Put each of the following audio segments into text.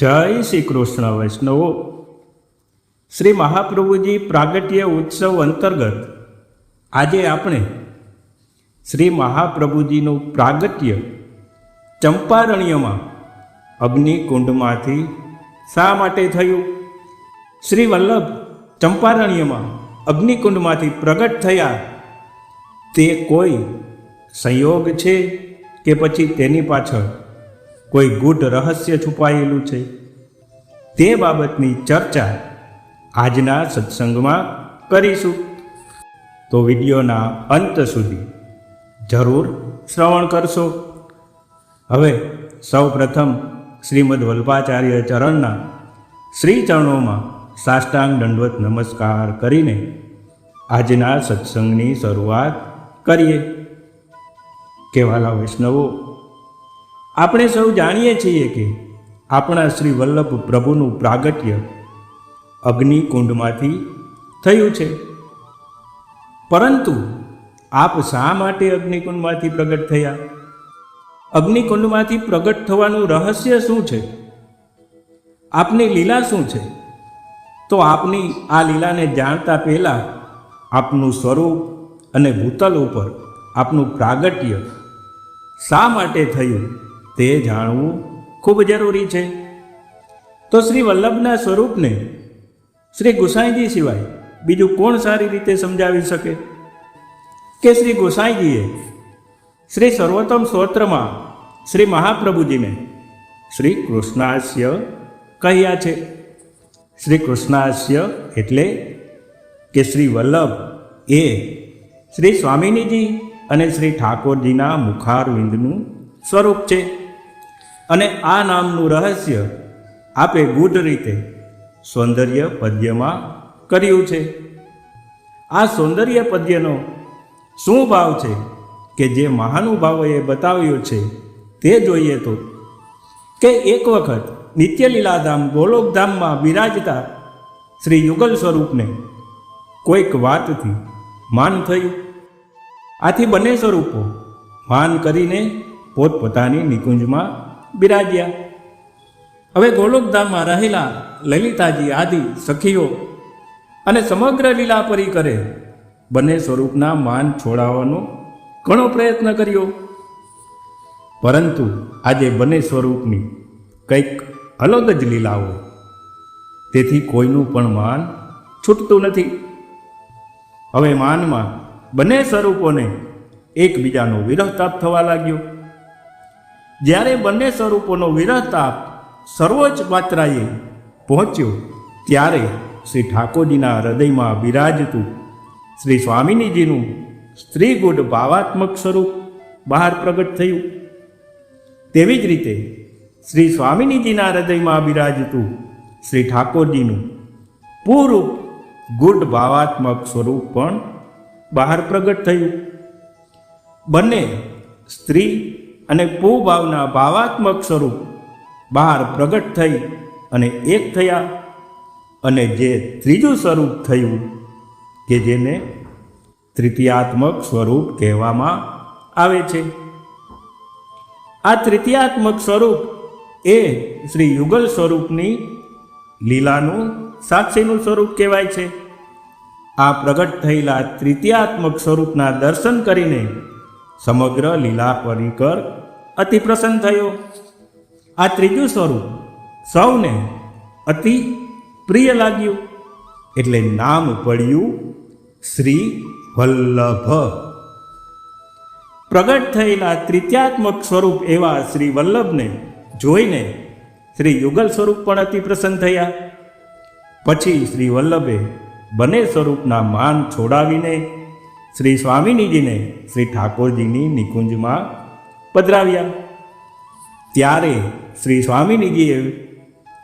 જય શ્રી કૃષ્ણ વૈષ્ણવો. શ્રી મહાપ્રભુજી પ્રાગટ્ય ઉત્સવ અંતર્ગત આજે આપણે શ્રી મહાપ્રભુજીનું પ્રાગટ્ય ચંપારણ્યમાં અગ્નિકુંડમાંથી શા માટે થયું, શ્રી વલ્લભ ચંપારણ્યમાં અગ્નિકુંડમાંથી પ્રગટ થયા તે કોઈ સંયોગ છે કે પછી તેની પાછળ કોઈ ગૂઢ રહસ્ય છુપાયેલું છે? તે બાબતની ચર્ચા આજના સત્સંગમાં કરીશું, તો વિડીયોના અંત સુધી જરૂર શ્રવણ કરશો. હવે સૌ પ્રથમ શ્રીમદ વલ્ભાચાર્ય ચરણના શ્રી ચરણોમાં સાષ્ટાંગ દંડવત નમસ્કાર કરીને આજના સત્સંગની શરૂઆત કરીએ. કહેવાલા વૈષ્ણવો, આપણે સૌ જાણીએ છીએ કે આપણા શ્રી વલ્લભ પ્રભુનું પ્રાગટ્ય અગ્નિકુંડમાંથી થયું છે. પરંતુ આપ શા માટે અગ્નિકુંડમાંથી પ્રગટ થયા? અગ્નિકુંડમાંથી પ્રગટ થવાનું રહસ્ય શું છે? આપની લીલા શું છે? તો આપની આ લીલાને જાણતા પહેલાં આપનું સ્વરૂપ અને ભૂતલ ઉપર આપનું પ્રાગટ્ય શા માટે થયું તે જાણવું ખૂબ જરૂરી છે. તો શ્રી વલ્લભના સ્વરૂપને શ્રી ગોસાઈજી સિવાય બીજું કોણ સારી રીતે સમજાવી શકે કે શ્રી ગોસાઈજીએ શ્રી સર્વોત્તમ સ્તોત્રમાં શ્રી મહાપ્રભુજીને શ્રી કૃષ્ણાસ્ય કહ્યા છે. શ્રી કૃષ્ણાસ્ય એટલે કે શ્રી વલ્લભ એ શ્રી સ્વામિનીજી અને શ્રી ઠાકોરજીના મુખારવિંદનું સ્વરૂપ છે. અને આ નામનું રહસ્ય આપે ગૂઢ રીતે સૌંદર્ય પદ્યમાં કર્યું છે. આ સૌંદર્ય પદ્યનો શું ભાવ છે કે જે મહાનુભાવોએ બતાવ્યો છે તે જોઈએ તો કે એક વખત નિત્યલીલાધામ ગોલોકધામમાં બિરાજતા શ્રી યુગલ સ્વરૂપને કોઈક વાતથી માન થયું. આથી બંને સ્વરૂપો માન કરીને પોતપોતાની નિકુંજમાં બિરાજ્યા. હવે ગોલોકધામમાં રહેલા લલિતાજી આદિ સખીઓ અને સમગ્ર લીલા પરિકરે બંને સ્વરૂપના માન છોડાવવાનો ઘણો પ્રયત્ન કર્યો, પરંતુ આજે બંને સ્વરૂપની કંઈક અલગ જ લીલાઓ, તેથી કોઈનું પણ માન છૂટતું નથી. હવે માનમાં બંને સ્વરૂપોને એકબીજાનો વિરહતાપ થવા લાગ્યો. જ્યારે બંને સ્વરૂપોનો વિરહતાપ સર્વોચ્ચ માત્રાએ પહોંચ્યો ત્યારે શ્રી ઠાકોરજીના હૃદયમાં બિરાજતું શ્રી સ્વામિનીજીનું સ્ત્રીગુઢ ભાવાત્મક સ્વરૂપ બહાર પ્રગટ થયું. તેવી જ રીતે શ્રી સ્વામિનીજીના હૃદયમાં બિરાજતું શ્રી ઠાકોરજીનું પૂરું ગુઢ ભાવાત્મક સ્વરૂપ પણ બહાર પ્રગટ થયું. બંને સ્ત્રી અને પુભાવના ભાવાત્મક સ્વરૂપ બહાર પ્રગટ થઈ અને એક થયા. અને જે ત્રીજું સ્વરૂપ થયું કે જેને તૃતીયાત્મક સ્વરૂપ કહેવામાં આવે છે. આ તૃતીયાત્મક સ્વરૂપ એ શ્રી યુગલ સ્વરૂપની લીલાનું સાક્ષીનું સ્વરૂપ કહેવાય છે. આ પ્રગટ થયેલા તૃતીયાત્મક સ્વરૂપના દર્શન કરીને સમગ્ર લીલા પરિકર અતિ પ્રસન્ન થયો. આ ત્રીજું સ્વરૂપ સૌને અતિ પ્રિય લાગ્યું, એટલે નામ પડ્યું શ્રી વલ્લભ. પ્રગટ થયેલા તૃતીયાત્મક સ્વરૂપ એવા શ્રી વલ્લભને જોઈને શ્રી યુગલ સ્વરૂપ પણ અતિ પ્રસન્ન થયા. પછી શ્રી વલ્લભે બંને સ્વરૂપના માન છોડાવીને શ્રી સ્વામિનીજીને શ્રી ઠાકોરજીની નિકુંજમાં પધરાવ્યા. ત્યારે શ્રી સ્વામિનીજીએ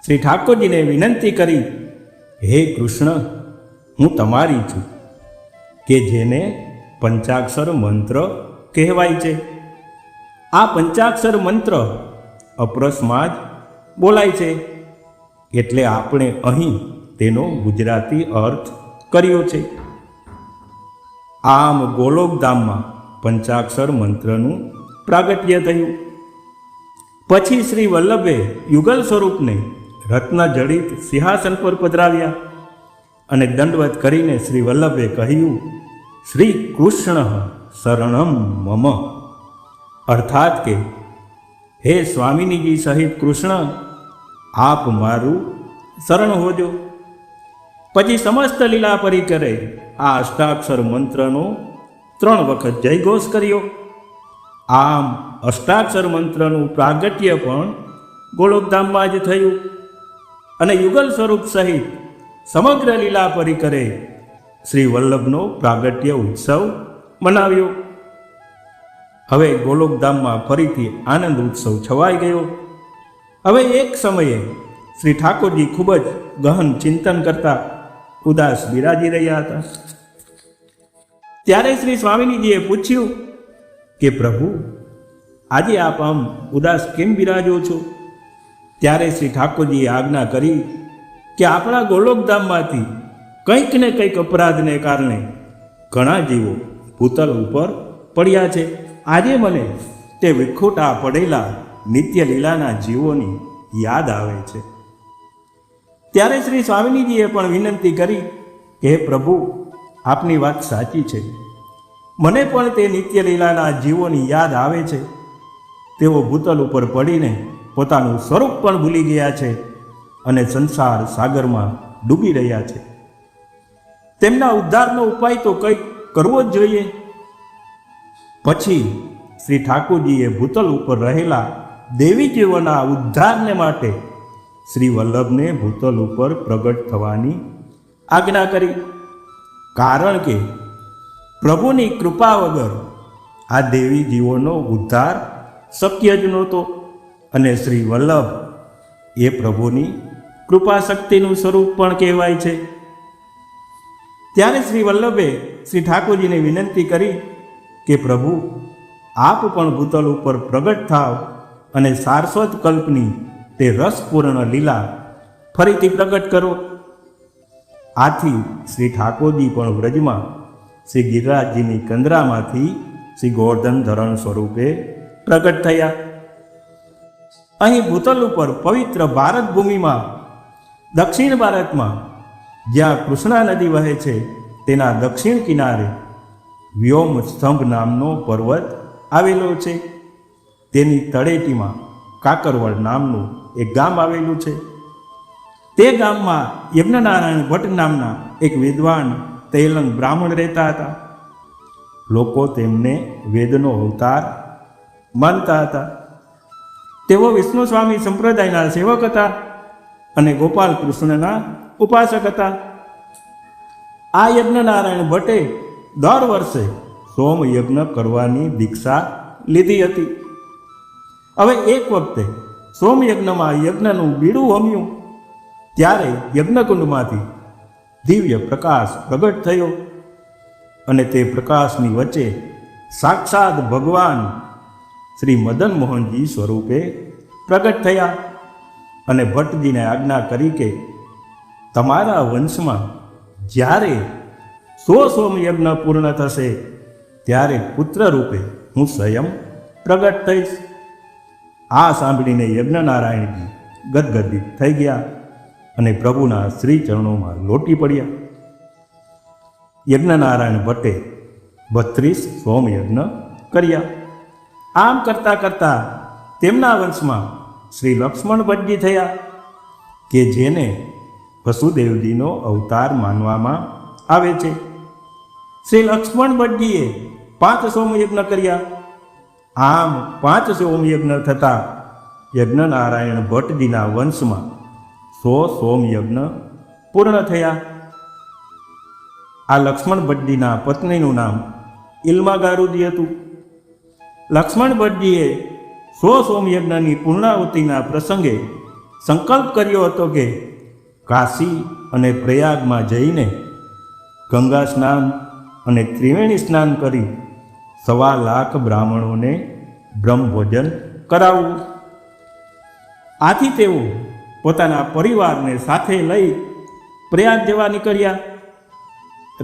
શ્રી ઠાકોરજીને વિનંતી કરી, હે કૃષ્ણ, હું તમારી છું, કે જેને પંચાક્ષર મંત્ર કહેવાય છે. આ પંચાક્ષર મંત્ર અપરસમાં જ બોલાય છે, એટલે આપણે અહીં તેનો ગુજરાતી અર્થ કર્યો છે. આમ ગોલોકધામમાં પંચાક્ષર મંત્રનું પ્રાગટ્ય થયું. પછી શ્રી વલ્લભે યુગલ સ્વરૂપને રત્નજડિત સિંહાસન પર પધરાવ્યા અને દંડવત કરીને શ્રી વલ્લભે કહ્યું, શ્રી કૃષ્ણ શરણમ મમ, અર્થાત કે હે સ્વામિનીજી સહિત કૃષ્ણ, આપ મારું શરણ હોજો. પછી સમસ્ત લીલા પરિકરે આ અષ્ટાક્ષર મંત્રનો 3 વખત જયઘોષ કર્યો. આમ અષ્ટાક્ષર મંત્રનું પ્રાગટ્ય પણ ગોલોકધામમાં જ થયું અને યુગલ સ્વરૂપ સહિત સમગ્ર લીલા પરિકરે શ્રી વલ્લભનો પ્રાગટ્ય ઉત્સવ મનાવ્યો. હવે ગોલોકધામમાં ફરીથી આનંદ ઉત્સવ છવાઈ ગયો. હવે એક સમયે શ્રી ઠાકોરજી ખૂબ જ ગહન ચિંતન કરતા ઉદાસ બિરાજી રહ્યા હતા. ત્યારે શ્રી સ્વામિનીજીએ પૂછ્યું કે પ્રભુ, આજે આપ આમ ઉદાસ કેમ બિરાજો છો? ત્યારે શ્રી ઠાકોરજીએ આજ્ઞા કરી કે આપણા ગોલોકધામમાંથી કંઈક ને કંઈક અપરાધને કારણે ઘણા જીવો ભૂતલ ઉપર પડ્યા છે. આજે મને તે વિખૂટા પડેલા નિત્ય લીલાના જીવોની યાદ આવે છે. ત્યારે શ્રી સ્વામિનીજીએ પણ વિનંતી કરી કે હે પ્રભુ, આપની વાત સાચી છે, મને પણ તે નિત્ય લીલાના જીવોની યાદ આવે છે. તેઓ ભૂતલ ઉપર પડીને પોતાનું સ્વરૂપ પણ ભૂલી ગયા છે અને સંસાર સાગરમાં ડૂબી રહ્યા છે. તેમના ઉદ્ધારનો ઉપાય તો કંઈક કરવો જ જોઈએ. પછી શ્રી ઠાકોરજીએ ભૂતલ ઉપર રહેલા દેવી જીવોના ઉદ્ધારને માટે શ્રી વલ્લભને ભૂતલ ઉપર પ્રગટ થવાની આજ્ઞા કરી. કારણ કે પ્રભુની કૃપા વગર આ દેવી જીવોનો ઉદ્ધાર શક્ય જ નહોતો અને શ્રી વલ્લભ એ પ્રભુની કૃપા શક્તિનું સ્વરૂપ પણ કહેવાય છે. ત્યારે શ્રી વલ્લભે શ્રી ઠાકોરજીને વિનંતી કરી કે પ્રભુ, આપ પણ ભૂતલ ઉપર પ્રગટ થાવ અને સારસ્વત કલ્પની તે રસપૂર્ણ લીલા ફરીથી પ્રગટ કરો. આથી શ્રી ઠાકોરજી પણ વ્રજમાં શ્રી ગિરિરાજજીની કંદરામાંથી શ્રી ગોવર્ધન ધરણ સ્વરૂપે પ્રગટ થયા. અહીં ભૂતલ ઉપર પવિત્ર ભારત ભૂમિમાં દક્ષિણ ભારતમાં જ્યાં કૃષ્ણા નદી વહે છે તેના દક્ષિણ કિનારે વ્યોમ સ્તંભ નામનો પર્વત આવેલો છે. તેની તળેટીમાં કાકરવડ નામનું એક ગામ આવેલું છે. તે ગામમાં યજ્ઞનારાયણ ભટ્ટ નામના એક વિદ્વાન તૈલંગ બ્રાહ્મણ રહેતા હતા. લોકો તેમને વેદનો અવતાર માનતા હતા. તેઓ વિષ્ણુ સ્વામી સંપ્રદાયના સેવક હતા અને ગોપાલ કૃષ્ણના ઉપાસક હતા. આ યજ્ઞનારાયણ ભટ્ટે દર વર્ષે સોમ યજ્ઞ કરવાની દીક્ષા લીધી હતી. હવે એક વખતે સોમયજ્ઞમાં યજ્ઞનું બીડું હમ્યું ત્યારે યજ્ઞકુંડમાંથી દિવ્ય પ્રકાશ પ્રગટ થયો અને તે પ્રકાશની વચ્ચે સાક્ષાત ભગવાન શ્રી મદન મોહનજી સ્વરૂપે પ્રગટ થયા અને ભટ્ટજીને આજ્ઞા કરી કે તમારા વંશમાં જ્યારે 100 સોમયજ્ઞ પૂર્ણ થશે ત્યારે પુત્ર રૂપે હું સ્વયં પ્રગટ થઈશ. આ સાંભળીને યજ્ઞનારાયણજી ગદગદિત થઈ ગયા અને પ્રભુના શ્રી ચરણોમાં લોટી પડ્યા. યજ્ઞનારાયણ ભટ્ટે 32 સોમયજ્ઞ કર્યા. આમ કરતાં કરતાં તેમના વંશમાં શ્રી લક્ષ્મણ ભટ્ટજી થયા કે જેને વસુદેવજીનો અવતાર માનવામાં આવે છે. શ્રી લક્ષ્મણ ભટ્ટજીએ 5 સોમયજ્ઞ કર્યા. આમ 5 સોમયજ્ઞ થતાં યજ્ઞનારાયણ ભટ્ટજીના વંશમાં 100 સોમયજ્ઞ પૂર્ણ થયા. આ લક્ષ્મણ ભટ્ટજીના પત્નીનું નામ ઇલ્માગારુજી હતું. લક્ષ્મણ ભટ્ટજીએ 100 સોમયજ્ઞની પૂર્ણાહુતિના પ્રસંગે સંકલ્પ કર્યો હતો કે કાશી અને પ્રયાગમાં જઈને ગંગા સ્નાન અને ત્રિવેણી સ્નાન કરી 1.25 લાખ બ્રાહ્મણોને બ્રહ્મભોજન કરાવવું. આથી તેઓ પોતાના પરિવારને સાથે લઈ પ્રયાગ જવા નીકળ્યા.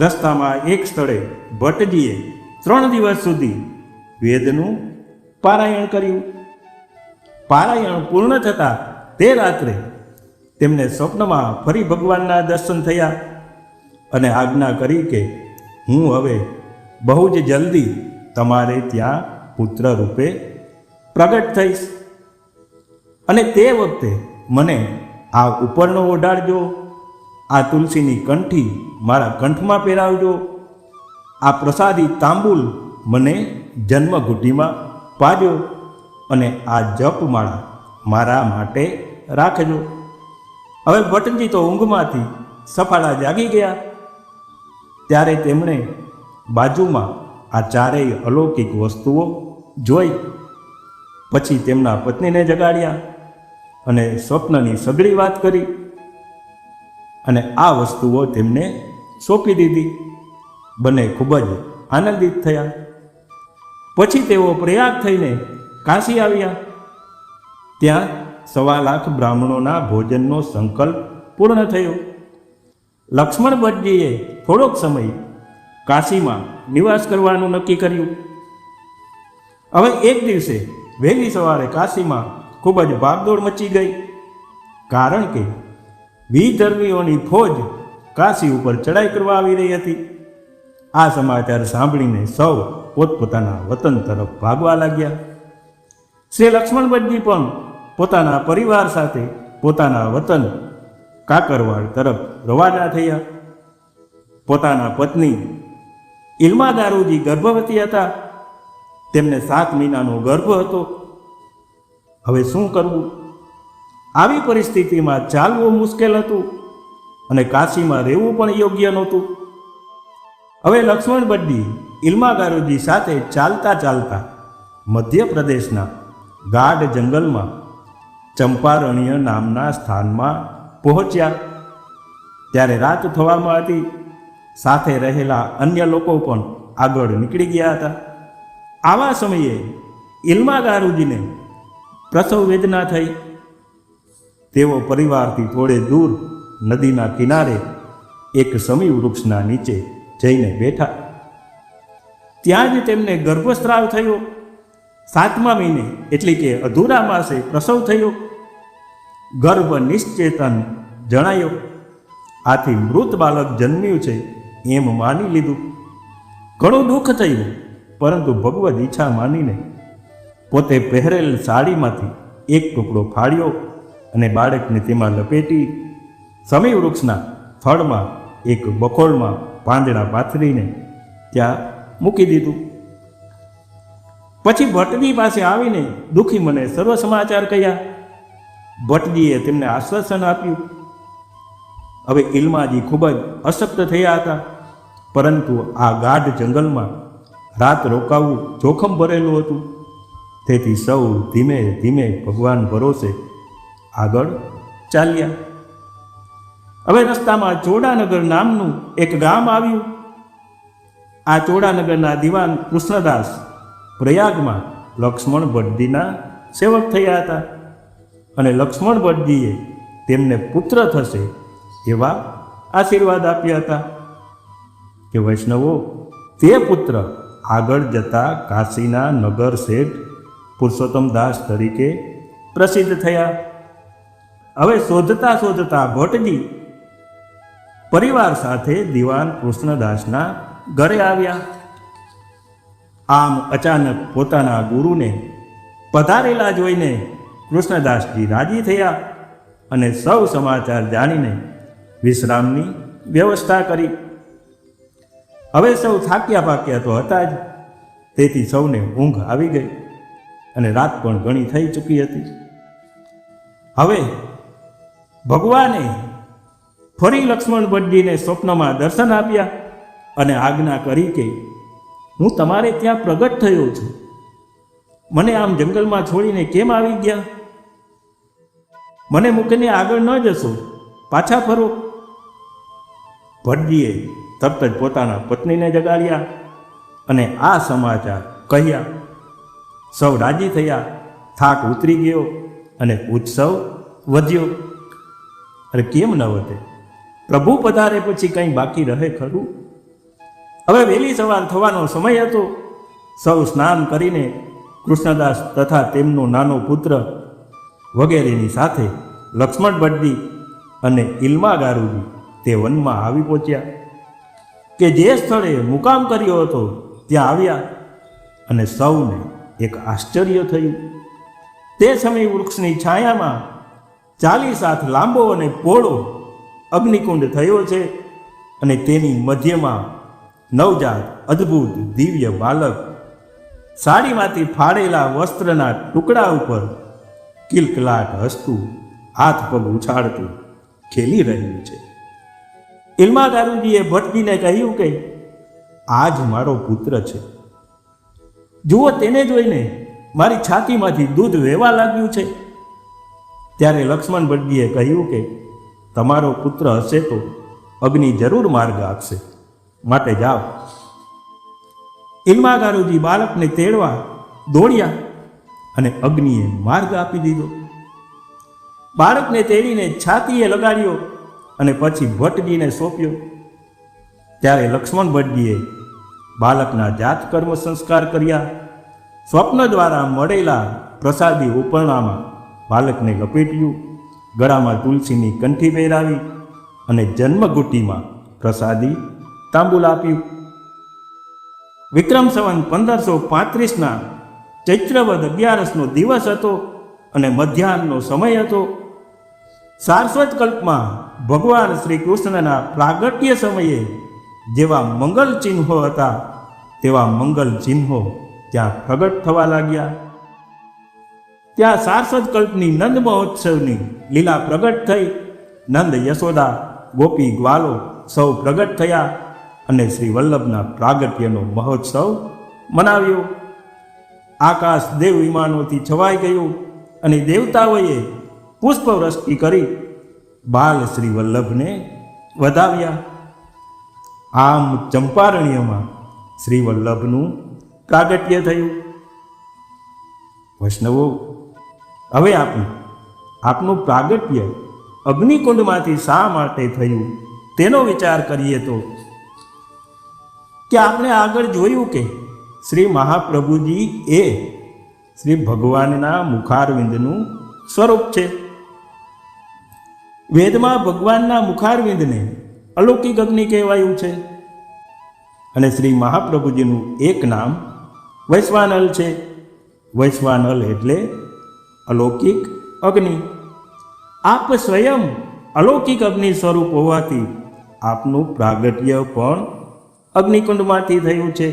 રસ્તામાં એક સ્થળે ભટ્ટજીએ 3 દિવસ સુધી વેદનું પારાયણ કર્યું. પારાયણ પૂર્ણ થતાં તે રાત્રે તેમને સ્વપ્નમાં ફરી ભગવાનના દર્શન થયા અને આજ્ઞા કરી કે હું હવે બહુ જ જલ્દી તમારે ત્યાં પુત્ર રૂપે પ્રગટ થઈશ અને તે વખતે મને આ ઉપરનો ઓઢાડજો, આ તુલસીની કંઠી મારા કંઠમાં પહેરાવજો, આ પ્રસાદી તાંબુલ મને જન્મઘૂંટીમાં પાજો અને આ જપમાળા મારા માટે રાખજો. હવે ભટ્ટજી તો ઊંઘમાંથી સફાળા જાગી ગયા. ત્યારે તેમણે બાજુમાં આ ચારેય અલૌકિક વસ્તુઓ જોઈ. પછી તેમના પત્નીને જગાડ્યા અને સ્વપ્નની સઘળી વાત કરી અને આ વસ્તુઓ તેમને સોંપી દીધી. બંને ખૂબ જ આનંદિત થયા. પછી તેઓ પ્રયાગ થઈને કાશી આવ્યા. ત્યાં 1.25 લાખ બ્રાહ્મણોના ભોજનનો સંકલ્પ પૂર્ણ થયો. લક્ષ્મણ ભટ્ટજીએ થોડોક સમય કાશીમાં નિવાસ કરવાનું નક્કી કર્યું. હવે એક દિવસે વહેલી સવારે કાશીમાં ખૂબ જ ભાગદોડ મચી ગઈ, કારણ કે વિધર્મીઓની ફોજ કાશી ઉપર ચડાઈ કરવા આવી રહી હતી. આ સમાચાર સાંભળીને સૌ પોતપોતાના વતન તરફ ભાગવા લાગ્યા. શ્રી લક્ષ્મણ ભટ્ટજી પણ પોતાના પરિવાર સાથે પોતાના વતન કાકરવાડ તરફ રવાના થયા. પોતાના પત્ની ઇલ્માદારુજી ગર્ભવતી હતા. તેમને 7 મહિનાનો ગર્ભ હતો. હવે શું કરવું? આવી પરિસ્થિતિમાં ચાલવું મુશ્કેલ હતું અને કાશીમાં રહેવું પણ યોગ્ય નહોતું. હવે લક્ષ્મણ ભટ્ટજી ઇલ્માદારુજી સાથે ચાલતા ચાલતા મધ્યપ્રદેશના ગાઢ જંગલમાં ચંપારણ્ય નામના સ્થાનમાં પહોંચ્યા. ત્યારે રાત થવામાં હતી. સાથે રહેલા અન્ય લોકો પણ આગળ નીકળી ગયા હતા. આવા સમયે ઇલ્માદારુજીને પ્રસવ વેદના થઈ. તેઓ પરિવારથી થોડે દૂર નદીના કિનારે એક સમી વૃક્ષના નીચે જઈને બેઠા. ત્યાં જ તેમને ગર્ભસ્રાવ થયો. 7મા મહિને એટલે કે અધૂરા માસે પ્રસવ થયો. ગર્ભ નિશ્ચેતન જણાયો. આથી મૃત બાળક જન્મ્યું છે એમ માની લીધું. ઘણું દુઃખ થયું, પરંતુ ભગવદ ઈચ્છા માનીને પોતે પહેરેલ સાડીમાંથી એક ટુકડો ફાડ્યો અને બાળકને તેમાં લપેટી સમી વૃક્ષના થડમાં એક બખોળમાં પાંદડા પાથરીને ત્યાં મૂકી દીધું. પછી ભટ્ટજી પાસે આવીને દુઃખી મને સર્વ સમાચાર કહ્યા. ભટ્ટજીએ તેમને આશ્વાસન આપ્યું. હવે ઇલ્માજી ખૂબ જ અશક્ત થયા હતા, પરંતુ આ ગાઢ જંગલમાં રાત રોકાવું જોખમ ભરેલું હતું. તેથી સૌ ધીમે ધીમે ભગવાન ભરોસે આગળ ચાલ્યા. હવે રસ્તામાં ચોડાનગર નામનું એક ગામ આવ્યું. આ ચોડાનગરના દિવાન કૃષ્ણદાસ પ્રયાગમાં લક્ષ્મણ ભટ્ટજીના સેવક થયા હતા અને લક્ષ્મણ ભટ્ટજીએ તેમને પુત્ર થશે એવા આશીર્વાદ આપ્યા હતા કે વૈષ્ણવો, તે પુત્ર આગળ જતા કાશીના નગર શેઠ પુરુષોત્તમદાસ તરીકે પ્રસિદ્ધ થયા. હવે શોધતા શોધતા ભટ્ટજી પરિવાર સાથે દિવાન કૃષ્ણદાસના ઘરે આવ્યા. આમ અચાનક પોતાના ગુરુને પધારેલા જોઈને કૃષ્ણદાસજી રાજી થયા અને સૌ સમાચાર જાણીને વિશ્રામની વ્યવસ્થા કરી. હવે સૌ થાક્યા પાક્યા તો હતા જ, તેથી સૌને ઊંઘ આવી ગઈ અને રાત પણ ઘણી થઈ ચૂકી હતી. હવે ભગવાને ફરી લક્ષ્મણ ભટ્ટજીને સ્વપ્નમાં દર્શન આપ્યા અને આજ્ઞા કરી કે હું તમારે ત્યાં પ્રગટ થયો છું. મને આમ જંગલમાં છોડીને કેમ આવી ગયા? મને મૂકીને આગળ ન જશો, પાછા ફરો. ભટ્ટજીએ તરત જ પોતાના પત્નીને જગાડ્યા અને આ સમાચાર કહ્યા. સૌ રાજી થયા. થાક ઉતરી ગયો અને ઉત્સવ વધ્યો. અરે કેમ ન વધે? પ્રભુ પધારે પછી કંઈ બાકી રહે ખરું? હવે વહેલી સવાર થવાનો સમય હતો. સૌ સ્નાન કરીને કૃષ્ણદાસ તથા તેમનો નાનો પુત્ર વગેરેની સાથે લક્ષ્મણ ભટ્ટજી અને ઇલ્માગારુજી તે વનમાં આવી પહોંચ્યા કે જે સ્થળે મુકામ કર્યો હતો ત્યાં આવ્યા અને સૌને એક આશ્ચર્ય થયું. તે સમયે વૃક્ષની છાયામાં 40 હાથ લાંબો અને પહોળો અગ્નિકુંડ થયો છે અને તેની મધ્યમાં નવજાત અદ્ભુત દિવ્ય બાલક સાડીમાંથી ફાડેલા વસ્ત્રના ટુકડા ઉપર કિલકલાટ હસતું હાથ પગ ઉછાળતું ખેલી રહ્યું છે. ઇલ્માગારુજીએ ભટજીને કહ્યું કે આ જ મારો પુત્ર છે. જુઓ, તેને જોઈને મારી છાતીમાંથી દૂધ વહેવા લાગ્યું છે. ત્યારે લક્ષ્મણ ભટજીએ કહ્યું કે તમારો પુત્ર હશે તો અગ્નિ જરૂર માર્ગ આપશે, માટે જાઓ. ઇલ્માગારુજી બાળકને તેડવા દોડ્યા અને અગ્નિએ માર્ગ આપી દીધો. બાળકને તેડીને છાતીએ લગાડ્યો અને પછી ભટ્ટજીને સોંપ્યો. ત્યારે લક્ષ્મણ ભટ્ટજીએ બાળકના જાત કર્મ સંસ્કાર કર્યા. સ્વપ્ન દ્વારા મળેલા પ્રસાદી ઉપરણામાં બાળકને લપેટ્યું, ગળામાં તુલસીની કંઠી પહેરાવી અને જન્મગુટીમાં પ્રસાદી તાંબુલ આપ્યું. વિક્રમ સંવત 1535ના ચૈત્રવદ 11નો દિવસ હતો અને મધ્યાહનનો સમય હતો. સારસ્વત કલ્પમાં ભગવાન શ્રી કૃષ્ણના પ્રાગટ્ય સમયે જેવા મંગલ ચિહ્નો હતા તેવા મંગલ ચિહ્નો ત્યાં પ્રગટ થવા લાગ્યા. ત્યાં સારસ્વત કલ્પની નંદ મહોત્સવની લીલા પ્રગટ થઈ. નંદ, યશોદા, ગોપી, ગ્વાલો સૌ પ્રગટ થયા અને શ્રી વલ્લભના પ્રાગટ્યનો મહોત્સવ મનાવ્યો. આકાશ દેવ વિમાનોથી છવાઈ ગયું અને દેવતાઓએ પુષ્પવૃષ્ટિ કરી બાલ શ્રી વલ્લભને વધાવ્યા. આમ ચંપારણ્યમાં શ્રી વલ્લભનું પ્રાગટ્ય થયું. વૈષ્ણવો, હવે આપનું પ્રાગટ્ય અગ્નિકુંડમાંથી શા માટે થયું તેનો વિચાર કરીએ તો કે આપણે આગળ જોયું કે શ્રી મહાપ્રભુજી એ શ્રી ભગવાનના મુખારવિંદનું સ્વરૂપ છે. વેદમાં ભગવાનના મુખારવિંદને અલૌકિક અગ્નિ કહેવાયું છે અને શ્રી મહાપ્રભુજીનું એક નામ વૈશ્વાનલ છે. વૈશ્વાનલ એટલે અલૌકિક અગ્નિ. આપ સ્વયં અલૌકિક અગ્નિ સ્વરૂપ હોવાથી આપનું પ્રાગટ્ય પણ અગ્નિકુંડમાંથી થયું છે.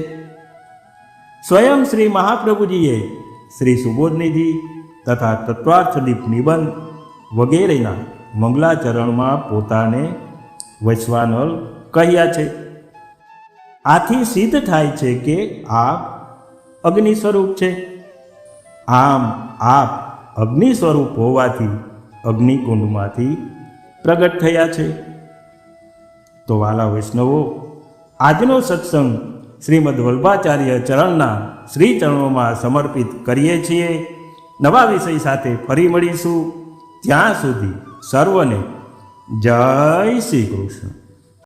સ્વયં શ્રી મહાપ્રભુજીએ શ્રી સુબોધનિધિ તથા તત્વાર્થદીપ નિબંધ વગેરેના મંગલાચરણમાં પોતાને વૈશ્વાનલ કહ્યા છે. આથી સિદ્ધ થાય છે કે આપ અગ્નિ સ્વરૂપ છે. આમ આપ અગ્નિ સ્વરૂપ હોવાથી અગ્નિકુંડમાંથી પ્રગટ થયા છે. તો વાલા વૈષ્ણવો, આજનો સત્સંગ શ્રીમદ વલ્ભાચાર્ય ચરણના શ્રી ચરણોમાં સમર્પિત કરીએ છીએ. નવા વિષય સાથે ફરી મળીશું. ત્યાં સુધી સર્વને જય શ્રી કૃષ્ણ.